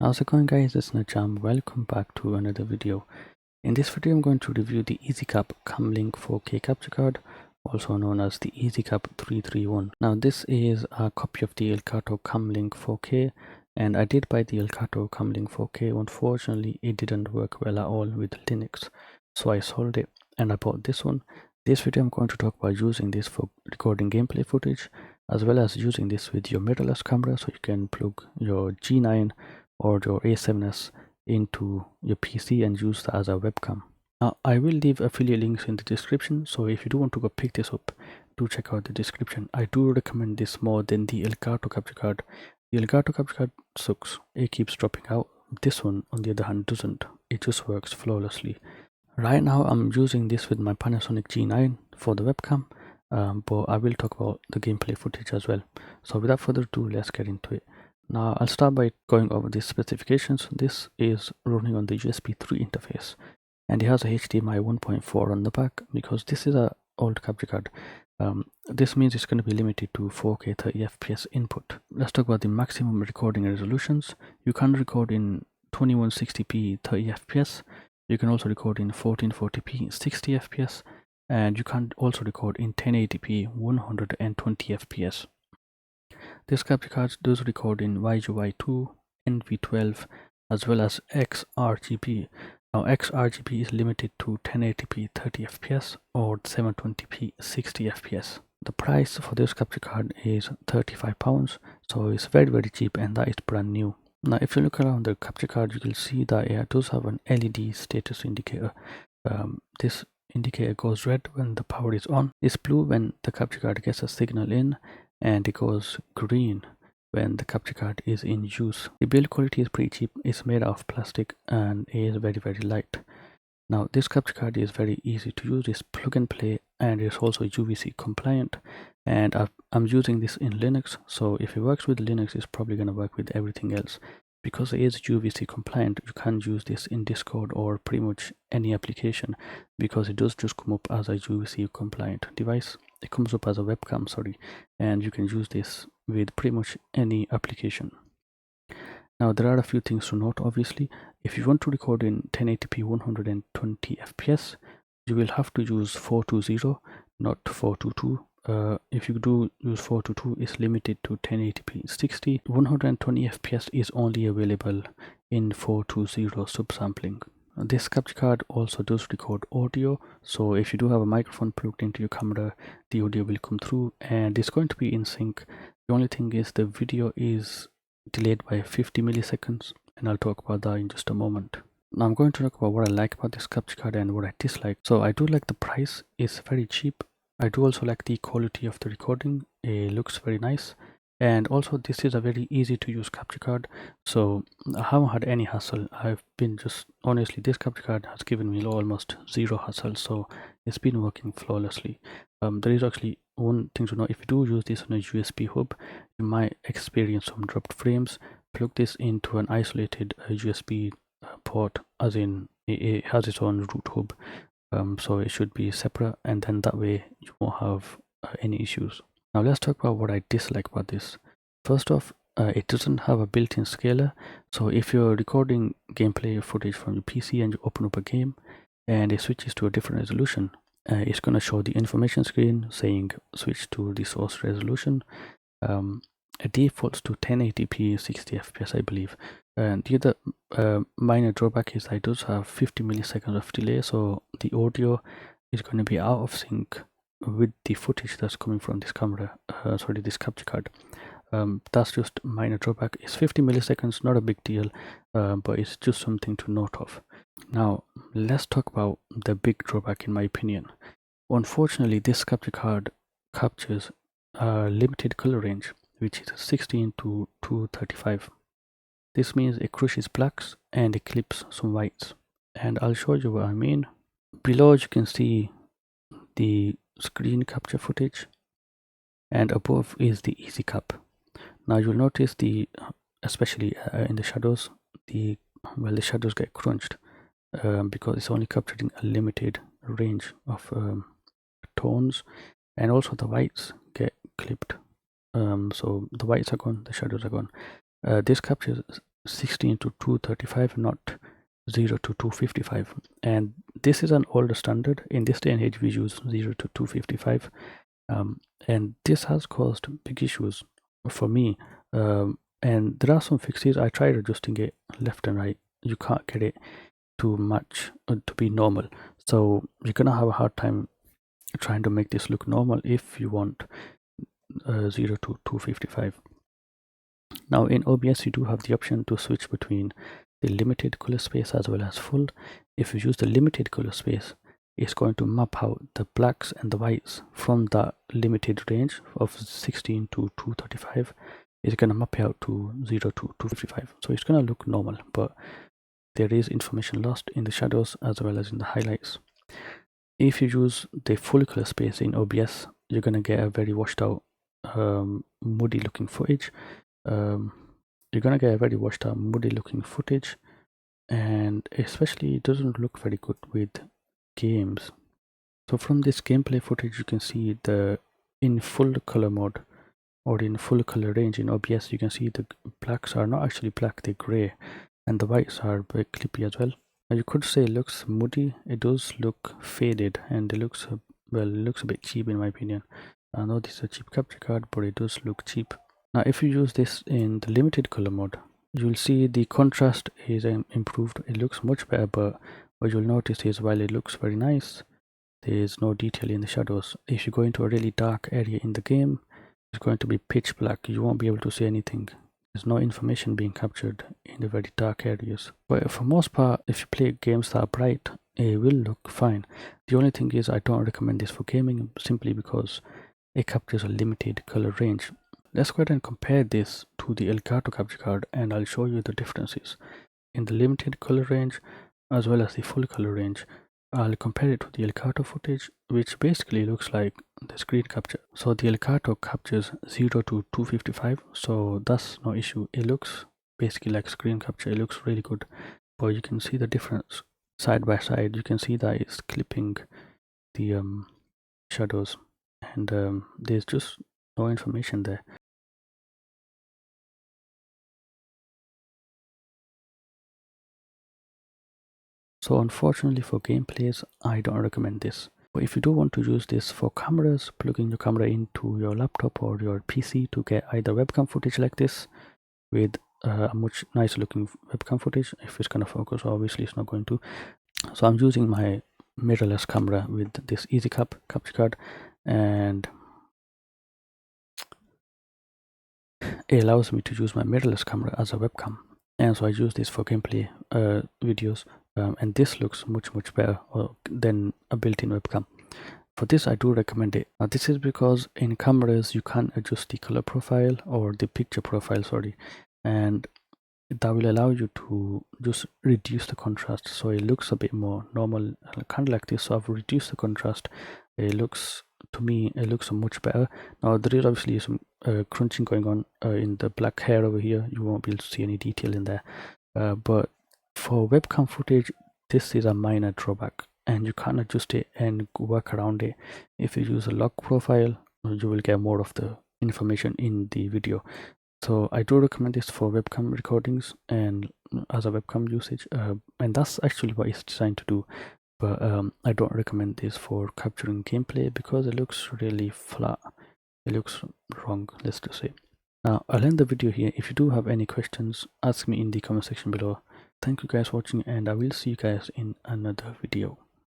How's it going, guys? It's Najam. Welcome back to another video. In this video I'm going to review the Ezcap Cam Link 4K capture card, also known as the Ezcap331. Now this is a copy of the Elgato Cam Link 4K, and I did buy the Elgato Cam Link 4K. Unfortunately it didn't work well at all with Linux, so I sold it and I bought this one. This video I'm going to talk about using this for recording gameplay footage, as well as using this with your mirrorless camera, so you can plug your G9 or your A7S into your PC and use that as a webcam. Now I will leave affiliate links in the description, so if you do want to go pick this up, do check out the description. I do recommend this more than the Elgato capture card. The Elgato capture card sucks, it keeps dropping out. This one on the other hand doesn't, it just works flawlessly. Right now I'm using this with my Panasonic G9 for the webcam, but I will talk about the gameplay footage as well. So without further ado, let's get into it. Now I'll start by going over the specifications. This is running on the USB 3 interface, and it has a HDMI 1.4 on the back. Because this is a old capture card, this means it's going to be limited to 4K 30 FPS input. Let's talk about the maximum recording resolutions. You can record in 2160p 30 FPS. You can also record in 1440p 60 FPS, and you can also record in 1080p 120 FPS. This capture card does record in YGY2, NV12, as well as XRGB. Now XRGB is limited to 1080p 30 FPS or 720p 60 FPS. The price for this capture card is £35, so it's very cheap, and that is brand new. Now if you look around the capture card, you will see that it does have an LED status indicator. This indicator goes red when the power is on, it's blue when the capture card gets a signal in, and it goes green when the capture card is in use. The build quality is pretty cheap, it's made out of plastic and is very light. Now this capture card is very easy to use, it's plug and play, and it's also UVC compliant, and I'm using this in Linux, so if it works with Linux it's probably going to work with everything else. Because it is UVC compliant, you can use this in Discord or pretty much any application, because it does just come up as a UVC compliant device. It comes up as a webcam, sorry, and you can use this with pretty much any application. Now there are a few things to note. Obviously, if you want to record in 1080p 120 FPS, you will have to use 420, not 422. If you do use 422, it's limited to 1080p 60. 120 FPS is only available in 420 subsampling. This capture card also does record audio, so if you do have a microphone plugged into your camera, the audio will come through and it's going to be in sync. The only thing is the video is delayed by 50 milliseconds, and I'll talk about that in just a moment. Now I'm going to talk about what I like about this capture card and what I dislike. So I do like the price, it's very cheap. I do also like the quality of the recording, it looks very nice, and also this is a very easy to use capture card, so I haven't had any hassle. I've been just honestly, this capture card has given me almost zero hassle, so it's been working flawlessly. There is actually one thing to know: if you do use this on a USB hub, you might experience some dropped frames. Plug this into an isolated USB port, as in it has its own root hub, so it should be separate, and then that way you won't have any issues. Now let's talk about what I dislike about this. First off, it doesn't have a built-in scaler, so if you're recording gameplay footage from your PC and you open up a game and it switches to a different resolution, it's going to show the information screen saying switch to the source resolution. It defaults to 1080p 60 FPS, I believe. And the other minor drawback is that it does have 50 milliseconds of delay, so the audio is going to be out of sync with the footage that's coming from this camera, this capture card. That's just minor drawback. It's 50 milliseconds, not a big deal, but it's just something to note of. Now let's talk about the big drawback in my opinion. Unfortunately, this capture card captures a limited color range, which is 16 to 235. This means it crushes blacks and it clips some whites, and I'll show you what I mean. Below you can see the screen capture footage, and above is the Ezcap. Now you'll notice especially in the shadows, the shadows get crunched because it's only capturing a limited range of tones, and also the whites get clipped. So the whites are gone, the shadows are gone. This captures 16 to 235, not 0 to 255. And this is an older standard. In this day and age we use 0 to 255, and this has caused big issues for me. And there are some fixes. I tried adjusting it left and right. You can't get it to match to be normal, so you're gonna have a hard time trying to make this look normal if you want 0 to 255. Now in OBS you do have the option to switch between the limited color space as well as full. If you use the limited color space, it's going to map out the blacks and the whites from that limited range of 16 to 235. It's going to map out to 0 to 255, so it's going to look normal, but there is information lost in the shadows as well as in the highlights. If you use the full color space in OBS, you're going to get a very washed out, muddy looking footage. And especially it doesn't look very good with games. So from this gameplay footage you can see in full color mode or in full color range in OBS, you can see the blacks are not actually black, they're gray, and the whites are very clippy as well. Now you could say it looks muddy. It does look faded, and it looks a bit cheap in my opinion. I know this is a cheap capture card, but it does look cheap. Now if you use this in the limited color mode, you'll see the contrast is improved. It looks much better, but what you'll notice is while it looks very nice, there is no detail in the shadows. If you go into a really dark area in the game, it's going to be pitch black. You won't be able to see anything. There's no information being captured in the very dark areas. But for most part, if you play games that are bright, it will look fine. The only thing is I don't recommend this for gaming simply because it captures a limited color range. Let's go ahead and compare this to the Elgato capture card, and I'll show you the differences in the limited color range as well as the full color range. I'll compare it to the Elgato footage, which basically looks like the screen capture. So the Elgato captures 0 to 255, so that's no issue. It looks basically like screen capture. It looks really good, but you can see the difference side by side. You can see that it's clipping the shadows, and there's just no information there. So unfortunately for gameplays, I don't recommend this. But if you do want to use this for cameras, plugging your camera into your laptop or your PC to get either webcam footage like this with a much nicer looking webcam footage, if it's going to focus, obviously it's not going to. So I'm using my mirrorless camera with this Ezcap capture card, and it allows me to use my mirrorless camera as a webcam. And so I use this for gameplay videos, and this looks much better than a built-in webcam. For this I do recommend it. Now this is because in cameras you can't adjust the color profile or the picture profile, and that will allow you to just reduce the contrast so it looks a bit more normal, kind of like this. So I've reduced the contrast. It looks, to me, it looks much better. Now there is obviously some crunching going on in the black hair over here. You won't be able to see any detail in there, but for webcam footage this is a minor drawback, and you can't adjust it and work around it. If you use a lock profile, you will get more of the information in the video. So I do recommend this for webcam recordings and as a webcam usage, and that's actually what it's designed to do. But I don't recommend this for capturing gameplay because it looks really flat. It looks wrong, let's just say. Now I'll end the video here. If you do have any questions, ask me in the comment section below. Thank you guys for watching, and I will see you guys in another video.